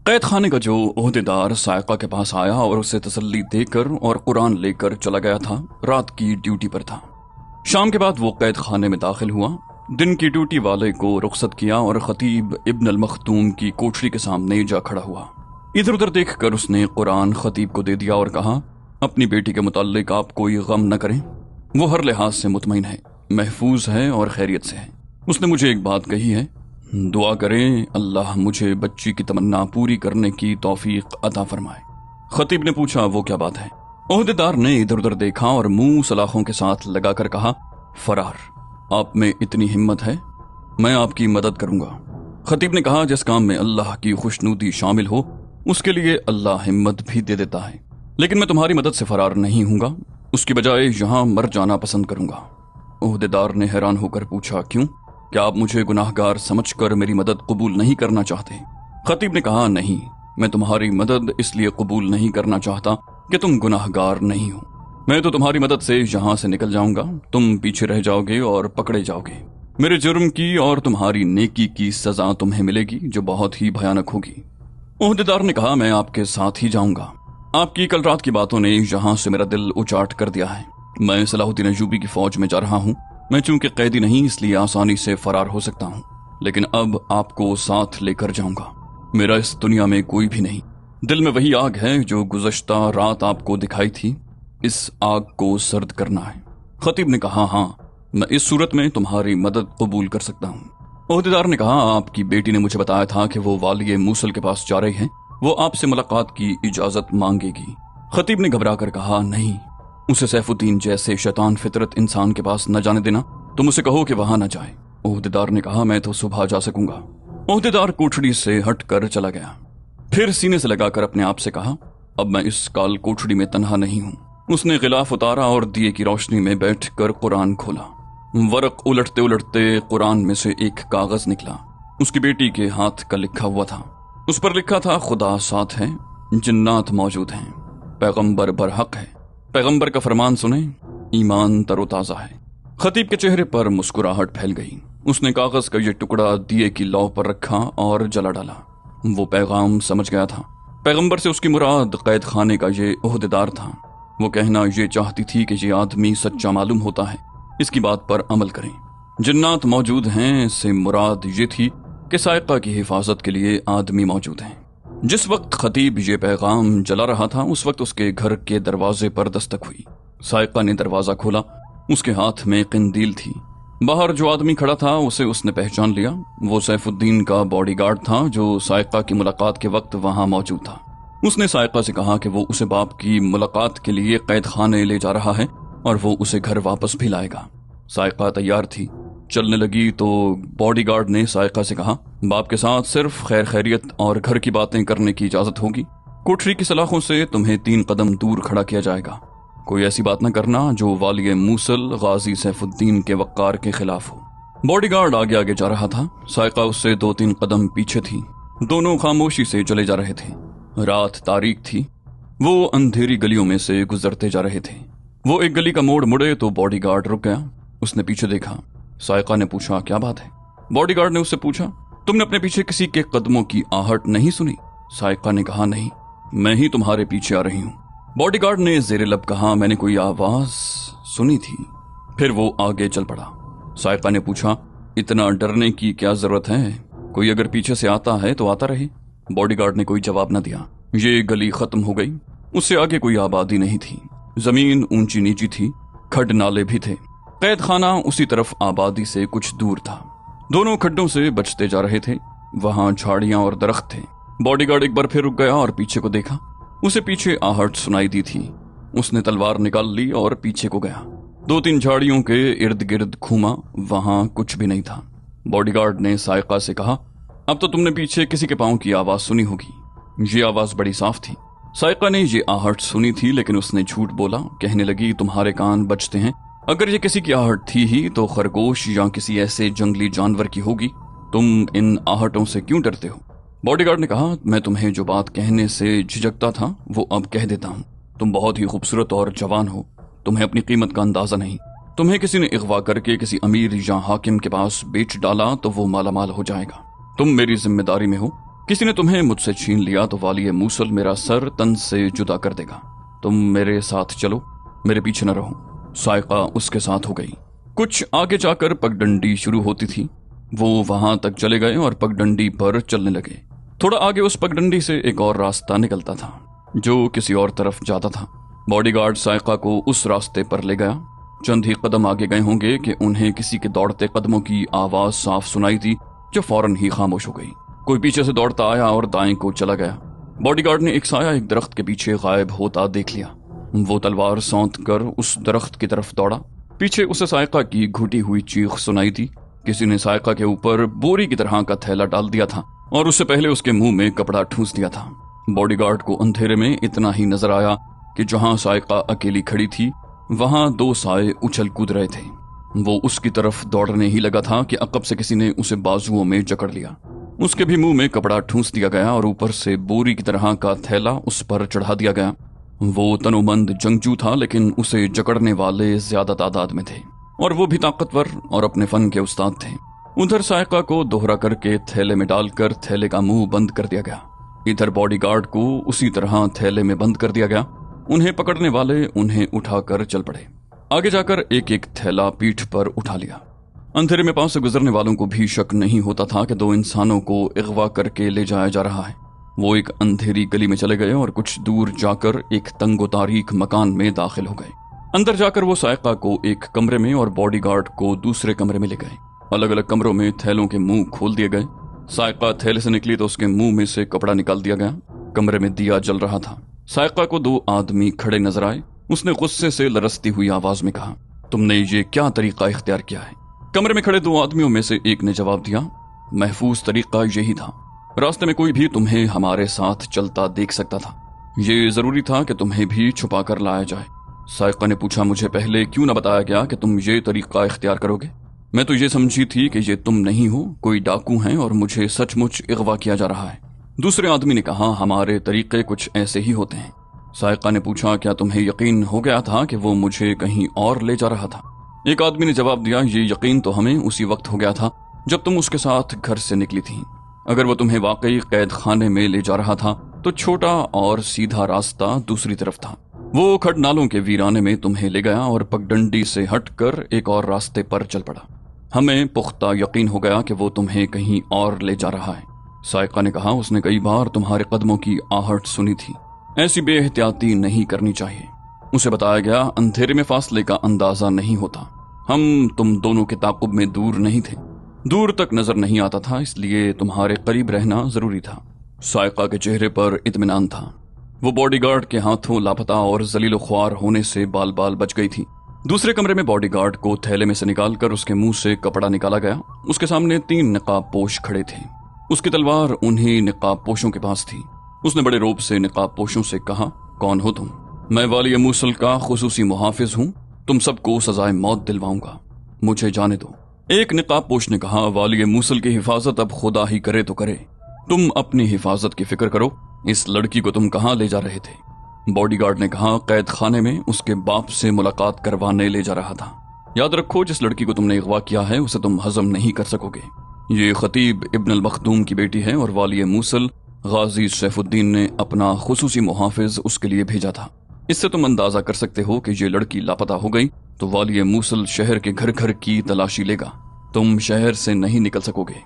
قید خانے کا جو عہدیدار سائقہ کے پاس آیا اور اسے تسلی دے کر اور قرآن لے کر چلا گیا تھا، رات کی ڈیوٹی پر تھا۔ شام کے بعد وہ قید خانے میں داخل ہوا، دن کی ڈیوٹی والے کو رخصت کیا اور خطیب ابن المختوم کی کوٹری کے سامنے جا کھڑا ہوا۔ ادھر ادھر دیکھ کر اس نے قرآن خطیب کو دے دیا اور کہا، اپنی بیٹی کے متعلق آپ کوئی غم نہ کریں، وہ ہر لحاظ سے مطمئن ہے، محفوظ ہے اور خیریت سے ہے۔ اس نے مجھے ایک بات کہی ہے، دعا کریں اللہ مجھے بچی کی تمنا پوری کرنے کی توفیق عطا فرمائے۔ خطیب نے پوچھا، وہ کیا بات ہے؟ عہدیدار نے ادھر ادھر دیکھا اور منہ سلاخوں کے ساتھ لگا کر کہا، فرار۔ آپ میں اتنی ہمت ہے، میں آپ کی مدد کروں گا۔ خطیب نے کہا، جس کام میں اللہ کی خوشنودی شامل ہو اس کے لیے اللہ ہمت بھی دے دیتا ہے، لیکن میں تمہاری مدد سے فرار نہیں ہوں گا، اس کی بجائے یہاں مر جانا پسند کروں گا۔ عہدیدار نے حیران ہو کر پوچھا، کیوں؟ کیا آپ مجھے گناہ گار سمجھ کر میری مدد قبول نہیں کرنا چاہتے؟ خطیب نے کہا، نہیں، میں تمہاری مدد اس لیے قبول نہیں کرنا چاہتا کہ تم گناہ گار نہیں ہو۔ میں تو تمہاری مدد سے یہاں سے نکل جاؤں گا، تم پیچھے رہ جاؤ گے اور پکڑے جاؤ گے۔ میرے جرم کی اور تمہاری نیکی کی سزا تمہیں ملے گی جو بہت ہی بھیانک ہوگی۔ عہدیدار نے کہا، میں آپ کے ساتھ ہی جاؤں گا۔ آپ کی کل رات کی باتوں نے یہاں سے میرا دل اچاٹ کر دیا ہے۔ میں صلاح الدین ایوبی کی فوج میں جا رہا ہوں، میں چونکہ قیدی نہیں اس لیے آسانی سے فرار ہو سکتا ہوں، لیکن اب آپ کو ساتھ لے کر جاؤں گا۔ میرا اس دنیا میں کوئی بھی نہیں، دل میں وہی آگ ہے جو گزشتہ رات آپ کو دکھائی تھی، اس آگ کو سرد کرنا ہے۔ خطیب نے کہا، ہاں، میں اس صورت میں تمہاری مدد قبول کر سکتا ہوں۔ عہدیدار نے کہا، آپ کی بیٹی نے مجھے بتایا تھا کہ وہ والی موصل کے پاس جا رہی ہیں، وہ آپ سے ملاقات کی اجازت مانگے گی۔ خطیب نے گھبرا کر کہا، نہیں، اسے سیف الدین جیسے شیطان فطرت انسان کے پاس نہ جانے دینا، تم اسے کہو کہ وہاں نہ جائے۔ عہدیدار نے کہا، میں تو صبح جا سکوں گا۔ عہدیدار کوٹھڑی سے ہٹ کر چلا گیا، پھر سینے سے لگا کر اپنے آپ سے کہا، اب میں اس کال کوٹھڑی میں تنہا نہیں ہوں۔ اس نے غلاف اتارا اور دیے کی روشنی میں بیٹھ کر قرآن کھولا۔ ورق الٹتے الٹتے قرآن میں سے ایک کاغذ نکلا، اس کی بیٹی کے ہاتھ کا لکھا ہوا تھا۔ اس پر لکھا تھا، خدا ساتھ ہے، جنات موجود ہیں، پیغمبر برحق ہے، پیغمبر کا فرمان سنیں، ایمان تر و تازہ ہے۔ خطیب کے چہرے پر مسکراہٹ پھیل گئی۔ اس نے کاغذ کا یہ ٹکڑا دیے کی لو پر رکھا اور جلا ڈالا۔ وہ پیغام سمجھ گیا تھا۔ پیغمبر سے اس کی مراد قید خانے کا یہ عہدیدار تھا۔ وہ کہنا یہ چاہتی تھی کہ یہ آدمی سچا معلوم ہوتا ہے، اس کی بات پر عمل کریں۔ جنات موجود ہیں سے مراد یہ تھی کہ سائقہ کی حفاظت کے لیے آدمی موجود ہیں۔ جس وقت خطیب یہ پیغام جلا رہا تھا اس وقت اس کے گھر کے دروازے پر دستک ہوئی۔ سائقہ نے دروازہ کھولا، اس کے ہاتھ میں قندیل تھی۔ باہر جو آدمی کھڑا تھا اسے اس نے پہچان لیا، وہ سیف الدین کا باڈی گارڈ تھا جو سائقہ کی ملاقات کے وقت وہاں موجود تھا۔ اس نے سائقہ سے کہا کہ وہ اسے باپ کی ملاقات کے لیے قید خانے لے جا رہا ہے اور وہ اسے گھر واپس بھی لائے گا۔ سائقہ تیار تھی، چلنے لگی تو باڈی گارڈ نے سائقہ سے کہا، باپ کے ساتھ صرف خیر خیریت اور گھر کی باتیں کرنے کی اجازت ہوگی۔ کوٹری کی سلاخوں سے تمہیں 3 قدم دور کھڑا کیا جائے گا۔ کوئی ایسی بات نہ کرنا جو والی موصل غازی سیف الدین کے وقار کے خلاف ہو۔ باڈی گارڈ آگے آگے جا رہا تھا، سائقہ اس سے 2-3 قدم پیچھے تھی۔ دونوں خاموشی سے چلے جا رہے تھے۔ رات تاریک تھی، وہ اندھیری گلیوں میں سے گزرتے جا رہے تھے۔ وہ ایک گلی کا موڑ مڑے تو باڈی گارڈ رک گیا۔ اس نے پیچھے دیکھا۔ سائقہ نے پوچھا، کیا بات ہے؟ باڈی گارڈ نے اس سے پوچھا، تم نے اپنے پیچھے کسی کے قدموں کی آہٹ نہیں سنی؟ سائقہ نے کہا، نہیں، میں ہی تمہارے پیچھے آ رہی ہوں۔ باڈی گارڈ نے زیر لب کہا، میں نے کوئی آواز سنی تھی۔ پھر وہ آگے چل پڑا۔ سائقہ نے پوچھا، اتنا ڈرنے کی کیا ضرورت ہے؟ کوئی اگر پیچھے سے آتا ہے تو آتا رہے۔ باڈی گارڈ نے کوئی جواب نہ دیا۔ یہ گلی ختم ہو گئی، اس سے آگے کوئی آبادی نہیں تھی۔ زمین اونچی نیچی تھی، کھڈ نالے بھی تھے۔ قید خانہ اسی طرف آبادی سے کچھ دور تھا۔ دونوں کھڈوں سے بچتے جا رہے تھے، وہاں جھاڑیاں اور درخت تھے۔ باڈی گارڈ ایک بار پھر رک گیا اور پیچھے کو دیکھا۔ اسے پیچھے آہٹ سنائی دی تھی۔ اس نے تلوار نکال لی اور پیچھے کو گیا۔ 2-3 جھاڑیوں کے ارد گرد گھوما، وہاں کچھ بھی نہیں تھا۔ باڈی گارڈ نے سائقہ سے کہا، اب تو تم نے پیچھے کسی کے پاؤں کی آواز سنی ہوگی۔ یہ آواز بڑی صاف تھی۔ سائقہ نے یہ آہٹ سنی تھی لیکن اس نے جھوٹ بولا، کہنے لگی، تمہارے کان بجتے ہیں، اگر یہ کسی کی آہٹ تھی ہی تو خرگوش یا کسی ایسے جنگلی جانور کی ہوگی، تم ان آہٹوں سے کیوں ڈرتے ہو؟ باڈی گارڈ نے کہا، میں تمہیں جو بات کہنے سے جھجکتا تھا وہ اب کہہ دیتا ہوں۔ تم بہت ہی خوبصورت اور جوان ہو، تمہیں اپنی قیمت کا اندازہ نہیں۔ تمہیں کسی نے اغوا کر کے کسی امیر یا حاکم کے پاس بیچ ڈالا تو وہ مالا مال ہو جائے گا۔ تم میری ذمہ داری میں ہو، किसी ने तुम्हें मुझसे छीन लिया तो वाली मूसल मेरा सर तन से जुदा कर देगा। तुम मेरे साथ चलो, मेरे पीछे न रहो। साइका उसके साथ हो गई। कुछ आगे जाकर पगडंडी शुरू होती थी। वो वहां तक चले गए और पगडंडी पर चलने लगे। थोड़ा आगे उस पगडंडी से एक और रास्ता निकलता था जो किसी और तरफ जाता था। बॉडीगार्ड साइका को उस रास्ते पर ले गया। चंद ही कदम आगे गए होंगे कि उन्हें किसी के दौड़ते कदमों की आवाज साफ सुनाई दी, जो फौरन ही खामोश हो गई। कोई पीछे से दौड़ता आया और दाएं को चला गया। बॉडीगार्ड ने एक साया एक दरख्त के पीछे गायब होता देख लिया। वो तलवार सौंत कर उस दरख्त की तरफ दौड़ा। पीछे उसे साइका की घुटी हुई चीख सुनाई दी। किसी ने साइका के ऊपर बोरी की तरह का थैला डाल दिया था और उससे पहले उसके मुंह में कपड़ा ठूंस दिया था। बॉडीगार्ड को अंधेरे में इतना ही नजर आया कि जहां साइका अकेली खड़ी थी वहां दो साए उछल कूद रहे थे। वो उसकी तरफ दौड़ने ही लगा था कि अकब से किसी ने उसे बाजुओं में जकड़ लिया। उसके भी मुंह में कपड़ा ठूंस दिया गया और ऊपर से बोरी की तरह का थैला उस पर चढ़ा दिया गया। वो तनोमंद जंगजू था, लेकिन उसे जकड़ने वाले ज्यादा तादाद में थे और वो भी ताकतवर और अपने फन के उस्ताद थे। उधर साइका को दोहरा करके थैले में डालकर थैले का मुंह बंद कर दिया गया। इधर बॉडीगार्ड को उसी तरह थैले में बंद कर दिया गया। उन्हें पकड़ने वाले उन्हें उठाकर चल पड़े। आगे जाकर एक एक थैला पीठ पर उठा लिया। अंधेरे में पास से गुजरने वालों को भी शक नहीं होता था कि दो इंसानों को अगवा करके ले जाया जा रहा है। वो एक अंधेरी गली में चले गए और कुछ दूर जाकर एक तंगो तारीख मकान में दाखिल हो गए। अंदर जाकर वो साइका को एक कमरे में और बॉडीगार्ड को दूसरे कमरे में ले गए। अलग अलग कमरों में थैलों के मुंह खोल दिए गए। साइका थैले से निकली तो उसके मुंह में से कपड़ा निकाल दिया गया। कमरे में दिया जल रहा था। साइका को दो आदमी खड़े नजर आए। उसने गुस्से से लरसती हुई आवाज में कहा, तुमने ये क्या तरीका इख्तियार किया है? कमरे में खड़े दो आदमियों में से एक ने जवाब दिया, महफूज तरीका यही था। रास्ते में कोई भी तुम्हें हमारे साथ चलता देख सकता था। ये जरूरी था कि तुम्हें भी छुपा कर लाया जाए। साइका ने पूछा, मुझे पहले क्यों न बताया गया कि तुम ये तरीका इख्तियार करोगे? मैं तो ये समझी थी कि ये तुम नहीं हो, कोई डाकू हैं और मुझे सचमुच अगवा किया जा रहा है। दूसरे आदमी ने कहा, हमारे तरीके कुछ ऐसे ही होते हैं। साइका ने पूछा, क्या तुम्हें यकीन हो गया था कि वो मुझे कहीं और ले जा रहा था? एक आदमी ने जवाब दिया, ये यकीन तो हमें उसी वक्त हो गया था जब तुम उसके साथ घर से निकली थी। अगर वो तुम्हें वाकई कैद खाने में ले जा रहा था तो छोटा और सीधा रास्ता दूसरी तरफ था। वो खड़नालों के वीराने में तुम्हें ले गया और पगडंडी से हटकर एक और रास्ते पर चल पड़ा। हमें पुख्ता यकीन हो गया कि वो तुम्हें कहीं और ले जा रहा है। साइका ने कहा, उसने कई बार तुम्हारे कदमों की आहट सुनी थी। ऐसी बेएहतियाती नहीं करनी चाहिए। उसे बताया गया, अंधेरे में फासले का अंदाजा नहीं होता। हम तुम दोनों के ताकुब में दूर नहीं थे, दूर तक नजर नहीं आता था, इसलिए तुम्हारे करीब रहना जरूरी था। साइका के चेहरे पर इत्मीनान था। वो बॉडीगार्ड के हाथों लापता और जलीलो ख्वार होने से बाल बाल बच गई थी। दूसरे कमरे में बॉडीगार्ड को थैले में से निकालकर उसके मुंह से कपड़ा निकाला गया। उसके सामने 3 निकाब पोश खड़े थे। उसकी तलवार उन्हीं निकाब पोशों के पास थी। उसने बड़े रोब से निकाब पोशों से कहा, कौन हो तुम? मैं वाली मूसल का खुसूसी मुहाफिज हूँ। तुम सबको सजाए मौत दिलवाऊंगा, मुझे जाने दो। एक निकाब पोश ने कहा, वाली मूसल की हिफाजत अब खुदा ही करे तो करे, तुम अपनी हिफाजत की फिक्र करो। इस लड़की को तुम कहाँ ले जा रहे थे? बॉडीगार्ड ने कहा, कैद खाने में उसके बाप से मुलाकात करवाने ले जा रहा था। याद रखो, जिस लड़की को तुमने अगवा किया है उसे तुम हजम नहीं कर सकोगे। ये खतीब इब्न अल मखदूम की बेटी है और वाली मूसल गाजी सैफुद्दीन ने अपना खुसूसी मुहाफिज उसके लिए भेजा था। इससे तुम अंदाजा कर सकते हो कि ये लड़की लापता हो गई तो वाली मूसल शहर के घर घर की तलाशी लेगा। तुम शहर से नहीं निकल सकोगे।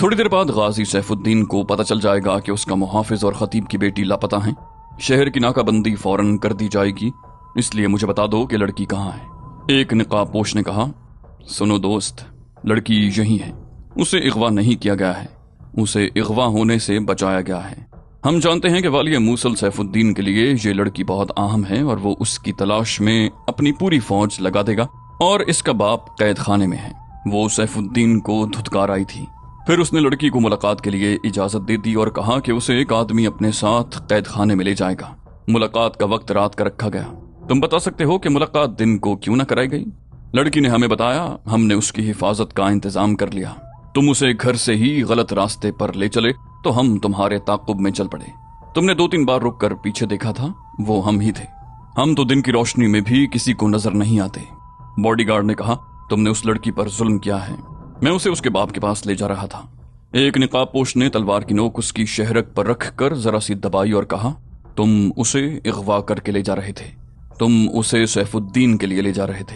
थोड़ी देर बाद गाजी सैफुद्दीन को पता चल जाएगा कि उसका मुहाफिज और खतीब की बेटी लापता हैं। शहर की नाकाबंदी फौरन कर दी जाएगी, इसलिए मुझे बता दो कि लड़की कहाँ है। एक निकाब पोश ने कहा, सुनो दोस्त, लड़की यही है। उसे अगवा नहीं किया गया है, उसे अगवा होने से बचाया गया है। हम जानते हैं कि वाली मूसल सैफुद्दीन के लिए ये लड़की बहुत अहम है और वो उसकी तलाश में अपनी पूरी फौज लगा देगा। और इसका बाप कैद खाने में है। वो सैफुद्दीन को धुतकार आई थी। फिर उसने लड़की को मुलाकात के लिए इजाजत दे दी और कहा कि उसे एक आदमी अपने साथ कैद खाने में ले जाएगा। मुलाकात का वक्त रात का रखा गया। तुम बता सकते हो कि मुलाकात दिन को क्यों न कराई गई? लड़की ने हमें बताया, हमने उसकी हिफाजत का इंतजाम कर लिया। तुम उसे घर से ही गलत रास्ते पर ले चले तो हम तुम्हारे ताकुब में चल पड़े। तुमने 2-3 बार रुक कर पीछे देखा था, वो हम ही थे। हम तो दिन की रोशनी में भी किसी को नजर नहीं आते। बॉडीगार्ड ने कहा, तुमने उस लड़की पर जुल्म किया है। मैं उसे उसके बाप के पास ले जा रहा था। ایک नकाब पोश ने तलवार की नोक उसकी शहरक पर रख कर जरा सी दबाई और कहा, तुम उसे अगवा करके ले जा रहे थे, तुम उसे सैफुद्दीन के लिए ले जा रहे थे।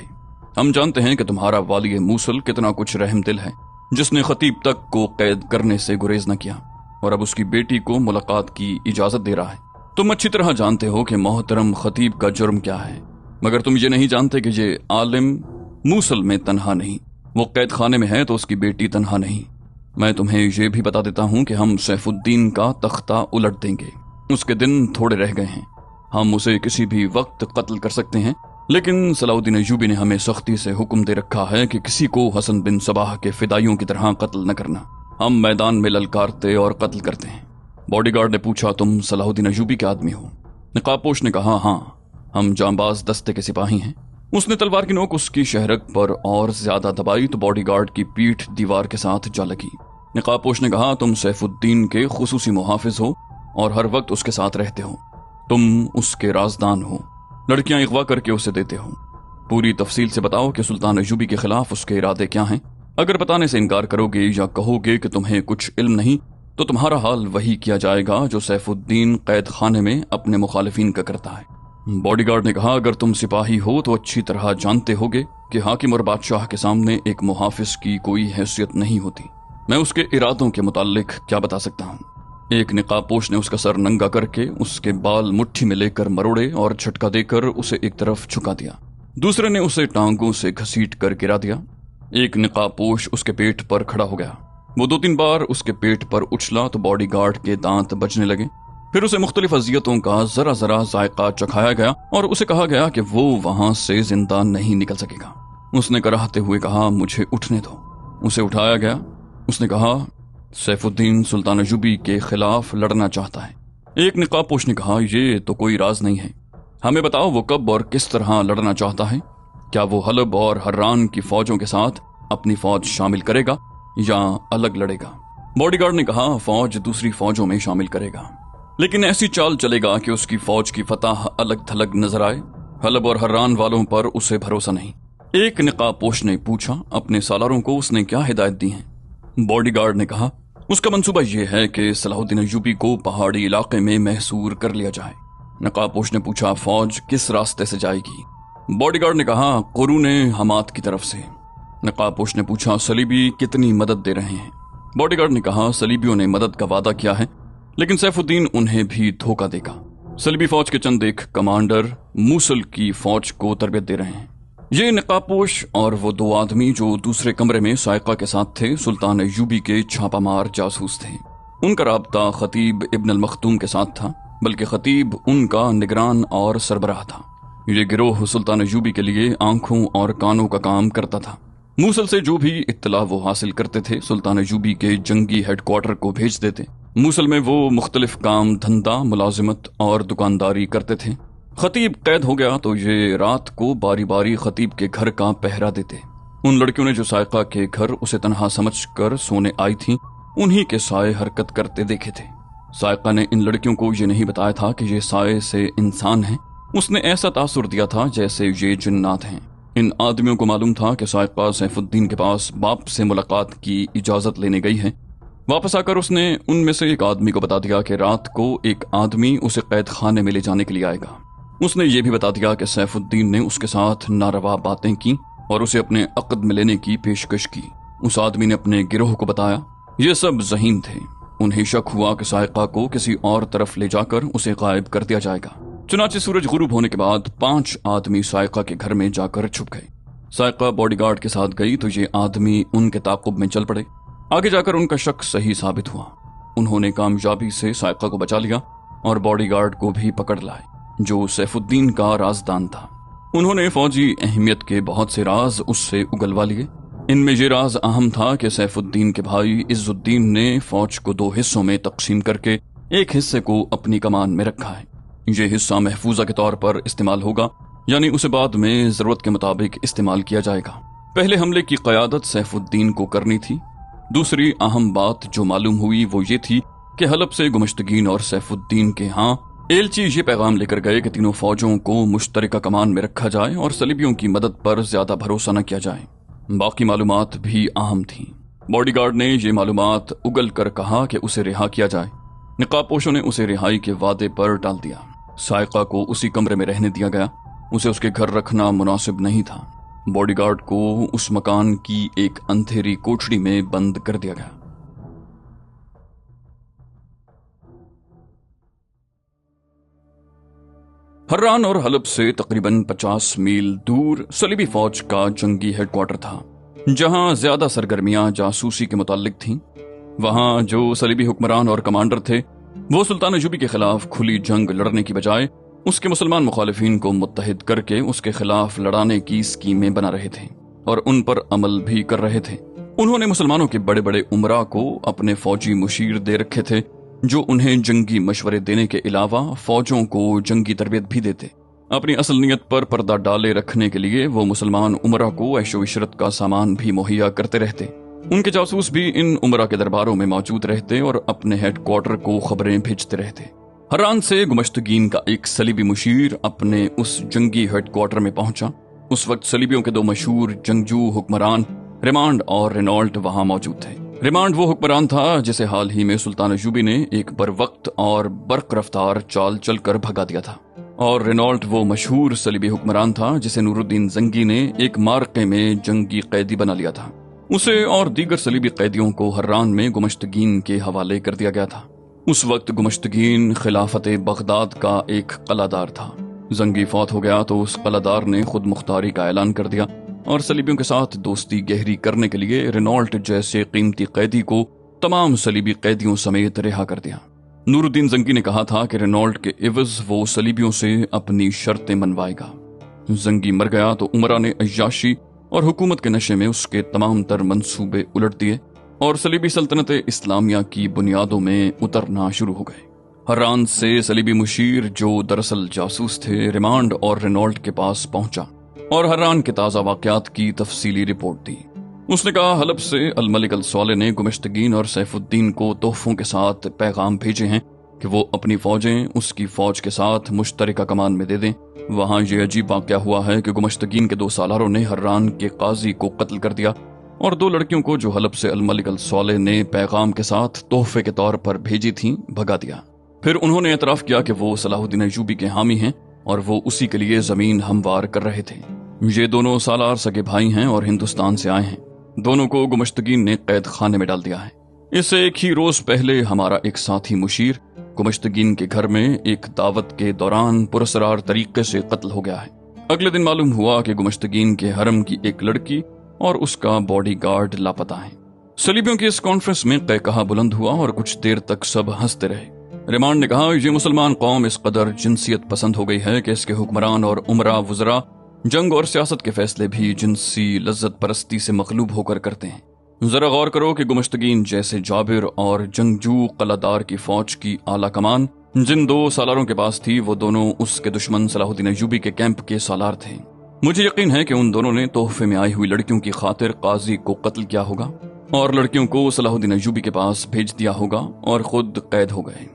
हम जानते हैं कि तुम्हारा वाली मूसल कितना कुछ रहम दिल है, जिसने खतीब तक को कैद करने से गुरेज न किया और अब उसकी बेटी को मुलाकात की इजाजत दे रहा है। तुम अच्छी तरह जानते हो कि मोहतरम खतीब का जुर्म क्या है, मगर तुम ये नहीं जानते कि ये आलिम मूसल में तन्हा नहीं, वो कैद खाने में है तो उसकी बेटी तन्हा नहीं। मैं तुम्हें ये भी बता देता हूँ कि हम सैफुद्दीन का तख्ता उलट देंगे। उसके दिन थोड़े रह गए हैं, हम उसे किसी भी वक्त कत्ल कर सकते हैं, लेकिन सलाउद्दीन अय्यूबी ने हमें सख्ती से हुक्म दे रखा है कि किसी को हसन बिन सबाह के फिदाइयों की तरह कत्ल न करना। हम मैदान में ललकारते और कत्ल करते हैं। बॉडीगार्ड ने पूछा, तुम सलाउद्दीन अय्यूबी के आदमी हो? नकाबपोश ने कहा, हाँ, हम जांबाज दस्ते के सिपाही हैं। उसने तलवार की नोक उसकी शहरक पर और ज्यादा दबाई तो बॉडीगार्ड की पीठ दीवार के साथ जा लगी। नकाबपोश ने कहा, तुम सैफुद्दीन के खुसूसी मुहाफिज हो और हर वक्त उसके साथ रहते हो, तुम उसके राजदान हो, लड़कियां अगवा करके उसे देते हो। पूरी तफसील से बताओ कि सुल्तान अय्यूबी के खिलाफ उसके इरादे क्या हैं। अगर बताने से इनकार करोगे या कहोगे कि तुम्हें कुछ इल्म नहीं, तो तुम्हारा हाल वही किया जाएगा जो सैफुद्दीन कैद खाने में अपने मुखालिफिन का करता है। बॉडीगार्ड ने कहा, अगर तुम सिपाही हो तो अच्छी तरह जानते होगे कि हाकिम और बादशाह के सामने एक मुहाफिज की कोई हैसियत नहीं होती। मैं उसके इरादों के मुतालिक क्या बता सकता हूँ? एक नकाबपोश ने उसका सर नंगा करके उसके बाल मुट्ठी में लेकर मरोड़े और झटका देकर उसे एक तरफ झुका दिया। दूसरे ने उसे टांगों से घसीट कर गिरा दिया। एक नकाबपोश उसके पेट पर खड़ा हो गया। वो 2-3 बार उसके पेट पर उछला तो बॉडीगार्ड के दांत बजने लगे। फिर उसे मुख्तलिफ अजियतों का जरा जरा जायका चखाया गया और उसे कहा गया कि वो वहां से जिंदा नहीं निकल सकेगा। उसने कराहते हुए कहा, मुझे उठने दो। उसे उठाया गया। उसने कहा, सैफुद्दीन सुल्तान अय्यूबी के खिलाफ लड़ना चाहता है। एक नकाबपोश ने कहा, ये तो कोई राज नहीं है, हमें बताओ वो कब और किस तरह लड़ना चाहता है। क्या वो हलब और हर्रान की फौजों के साथ अपनी फौज शामिल करेगा या अलग लड़ेगा? बॉडीगार्ड ने कहा, फौज दूसरी फौजों में शामिल करेगा, लेकिन ऐसी चाल चलेगा कि उसकी फौज की फतह अलग थलग नजर आए। हलब और हर्रान वालों पर उसे भरोसा नहीं। एक नकाबपोश ने पूछा, अपने सालारों को उसने क्या हिदायत दी है? बॉडीगार्ड ने कहा, उसका मंसूबा यह है कि सलाहुद्दीन अय्यूबी को पहाड़ी इलाके में महसूर कर लिया जाए। नकाबपोश ने पूछा, फौज किस रास्ते से जाएगी? बॉडीगार्ड ने कहा, कुरूने हमात की तरफ से। नकाबपोश ने पूछा, सलीबी कितनी मदद दे रहे हैं? बॉडीगार्ड ने कहा, सलीबियों ने मदद का वादा किया है, लेकिन सैफुद्दीन उन्हें भी धोखा देगा। सलीबी फौज के चंद एक कमांडर मूसल की फौज को तरबियत दे रहे हैं। ये नकाबपोश और वो 2 आदमी जो दूसरे कमरे में सायका के साथ थे, सुल्तान अय्यूबी के छापामार जासूस थे। उनका राब्ता खतीब इब्न अल मख्तूम के साथ था, बल्कि खतीब उनका निगरान और सरबराह था। ये गिरोह सुल्तान अय्यूबी के लिए आंखों और कानों का काम करता था। मूसल से जो भी इत्तला वो हासिल करते थे, सुल्तान अय्यूबी के जंगी हेडक्वार्टर को भेज देते। मूसल में वो मुख्तलिफ काम धंधा, मुलाजिमत और दुकानदारी करते थे। खतीब कैद हो गया तो ये रात को बारी बारी खतीब के घर का पहरा देते। उन लड़कियों ने जो सायका के घर उसे तन्हा समझकर सोने आई थीं, उन्हीं के साए हरकत करते देखे थे। सायका ने इन लड़कियों को ये नहीं बताया था कि ये साए से इंसान हैं। उसने ऐसा तासुर दिया था जैसे ये जिन्नात हैं। इन आदमियों को मालूम था कि सायका सैफुद्दीन के पास बाप से मुलाकात की इजाजत लेने गई है। वापस आकर उसने उनमें से एक आदमी को बता दिया कि रात को एक आदमी उसे कैद खाने में ले जाने के लिए आएगा। उसने ये भी बता दिया कि सैफुद्दीन ने उसके साथ नारवा बातें की और उसे अपने अक़द में लेने की पेशकश की। उस आदमी ने अपने गिरोह को बताया। ये सब ज़हीन थे। उन्हें शक हुआ कि सायका को किसी और तरफ ले जाकर उसे गायब कर दिया जाएगा। चुनाचे सूरज गुरूब होने के बाद 5 आदमी सायका के घर में जाकर छुप गए। सायका बॉडीगार्ड के साथ गई तो ये आदमी उनके ताक़ुब में चल पड़े। आगे जाकर उनका शक सही साबित हुआ। उन्होंने कामयाबी से सायका को बचा लिया और बॉडीगार्ड को भी पकड़ लाए, जो सैफुद्दीन का राजदान था। उन्होंने फौजी अहमियत के बहुत से राज उससे उगलवा लिए। इनमें ये राज अहम था कि सैफुद्दीन के भाई इज़्ज़ुद्दीन ने फौज को 2 हिस्सों में तकसीम करके एक हिस्से को अपनी कमान में रखा है। ये हिस्सा महफूजा के तौर पर इस्तेमाल होगा, यानी उसे बाद में जरूरत के मुताबिक इस्तेमाल किया जाएगा। पहले हमले की क़यादत सैफुद्दीन को करनी थी। दूसरी अहम बात जो मालूम हुई वो ये थी कि हलब से गुमश्तगीन और सैफुद्दीन के यहाँ एलची ये पैगाम लेकर गए कि तीनों फौजों को मुश्तरका कमान में रखा जाए और सलीबियों की मदद पर ज्यादा भरोसा न किया जाए। बाकी मालूमात भी अहम थी। बॉडी गार्ड ने ये मालूमात उगल कर कहा कि उसे रिहा किया जाए। निकाबपोशों ने उसे रिहाई के वादे पर टाल दिया। साइका को उसी कमरे में रहने दिया गया। उसे उसके घर रखना मुनासिब नहीं था। बॉडीगार्ड को उस मकान की एक अंधेरी कोठड़ी में बंद कर दिया गया। हर्रान और हलब से तकरीबन 50 मील दूर सलीबी फौज का जंगी हेडक्वार्टर था, जहां ज्यादा सरगर्मियां जासूसी के मुताल्लिक थीं। वहां जो सलीबी हुक्मरान और कमांडर थे वो सुल्तान अयूबी के खिलाफ खुली जंग लड़ने की बजाय उसके मुसलमान मुखालिफिन को मुत्तहिद करके उसके खिलाफ लड़ाने की स्कीमें बना रहे थे और उन पर अमल भी कर रहे थे। उन्होंने मुसलमानों के बड़े बड़े उमरा को अपने फौजी मुशीर दे रखे थे, जो उन्हें जंगी मशवरे देने के अलावा फौजों को जंगी तरबियत भी देते। अपनी असल नीयत पर पर्दा डाले रखने के लिए वो मुसलमान उमरा को ऐशो इशरत का सामान भी मुहैया करते रहते। उनके जासूस भी इन उमरा के दरबारों में मौजूद रहते और अपने हेडक्वार्टर को खबरें भेजते रहते। हर्रान से गुमश्तगीन का एक सलीबी मुशीर अपने उस जंगी हेडक्वार्टर में पहुंचा। उस वक्त सलीबियों के दो मशहूर जंगजू हुक्मरान रिमांड और रेनॉल्ट वहां मौजूद थे। रिमांड वो हुक्मरान था जिसे हाल ही में सुल्तान अयूबी ने एक बरवक्त और बर्क रफ्तार चाल चलकर भगा दिया था, और रेनॉल्ट वो मशहूर सलीबी हुक्मरान था जिसे नूरुद्दीन जंगी ने एक मार्के में जंगी कैदी बना लिया था। उसे और दीगर सलीबी कैदियों को हर्रान में गुमश्तगीन के हवाले कर दिया गया था। उस वक्त गुमश्तगीन खिलाफत बगदाद का एक कलादार था। जंगी फौत हो गया तो उस कलादार ने खुद मुख्तारी का ऐलान कर दिया और सलीबियों के साथ दोस्ती गहरी करने के लिए रेनॉल्ट जैसे कीमती कैदी को तमाम सलीबी कैदियों समेत रिहा कर दिया। नूरुद्दीन जंगी ने कहा था कि रेनॉल्ट के इवज वो सलीबियों से अपनी शर्तें मनवाएगा। जंगी मर गया तो उमरा ने अय्याशी और हुकूमत के नशे में उसके तमाम तर मंसूबे उलट दिए और सलीबी सल्तनत इस्लामिया की बुनियादों में उतरना शुरू हो गए। हर्रान से सलीबी मुशीर, जो दरअसल जासूस थे, रिमांड और रेनॉल्ट के पास पहुंचा और हर्रान के ताज़ा वाक़यात की तफसीली रिपोर्ट दी। उसने कहा, हलब से अल मलिक अल सौले ने गुमश्तगीन और सैफुद्दीन को तोहफों के साथ पैगाम भेजे हैं कि वो अपनी फौजें उसकी फौज के साथ मुश्तरका कमान में दे दें। वहां ये अजीब वाक़या हुआ है कि गुमश्तगीन के 2 सालारों ने हर्रान के काजी को कत्ल कर दिया और 2 लड़कियों को जो हलब से अल मलिक अल सौले ने पैगाम के साथ तोहफे के तौर पर भेजी थीं भगा दिया। फिर उन्होंने एतराफ़ किया कि वो सलाहुद्दीन अयूबी के हामी हैं और वो उसी के लिए जमीन हमवार कर रहे थे। ये दोनों सालार सगे भाई हैं और हिंदुस्तान से आए हैं। दोनों को गुमश्तगीन ने कैद खाने में डाल दिया है। इससे एक ही रोज पहले हमारा एक साथी मुशीर गुमश्तगीन के घर में एक दावत के दौरान पुरस्कार तरीके से कत्ल हो गया है। अगले दिन मालूम हुआ कि गुमश्तगीन के हरम की एक लड़की और उसका बॉडीगार्ड लापता है। सलीबियों की इस कॉन्फ्रेंस में कहकहा बुलंद हुआ और कुछ देर तक सब हंसते रहे। रिमांड ने कहा, ये मुसलमान कौम इस कदर जिनसियत पसंद हो गई है कि इसके हुक्मरान और उमरा वुज़रा जंग और सियासत के फैसले भी जिनसी लज्जत परस्ती से मखलूब होकर करते हैं। जरा गौर करो कि गुमश्तगीन जैसे जाबिर और जंगजू कलादार की फौज की आला कमान जिन 2 सालारों के पास थी, वो दोनों उसके दुश्मन सलाहुद्दीन अयूबी के कैंप के सालार थे। मुझे यकीन है कि उन दोनों ने तोहफे में आई हुई लड़कियों की खातिर काजी को कत्ल किया होगा और लड़कियों को सलाहुद्दीन अयूबी के पास भेज दिया होगा और खुद कैद हो गए।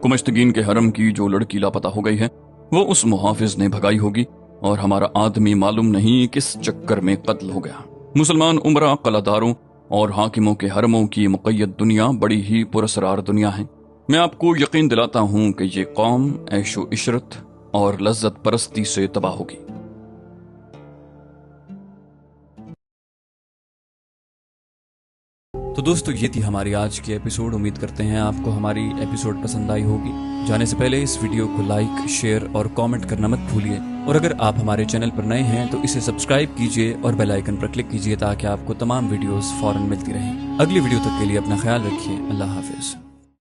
गुमश्तगीन के हरम की जो लड़की लापता हो गई है वो उस मुहाफिज ने भगाई होगी और हमारा आदमी मालूम नहीं किस चक्कर में कत्ल हो गया। मुसलमान उमरा, कलादारों और हाकिमों के हरमों की मुक़य्यद दुनिया बड़ी ही पुरस्कार दुनिया है। मैं आपको यकीन दिलाता हूं कि ये कौम ऐशो इशरत और लज्जत परस्ती से तबाह होगी। तो दोस्तों, ये थी हमारी आज की एपिसोड। उम्मीद करते हैं आपको हमारी एपिसोड पसंद आई होगी। जाने से पहले इस वीडियो को लाइक, शेयर और कमेंट करना मत भूलिए। और अगर आप हमारे चैनल पर नए हैं तो इसे सब्सक्राइब कीजिए और बेल आइकन पर क्लिक कीजिए ताकि आपको तमाम वीडियोस फौरन मिलती रहें। अगली वीडियो तक के लिए अपना ख्याल रखिए। अल्लाह हाफिज।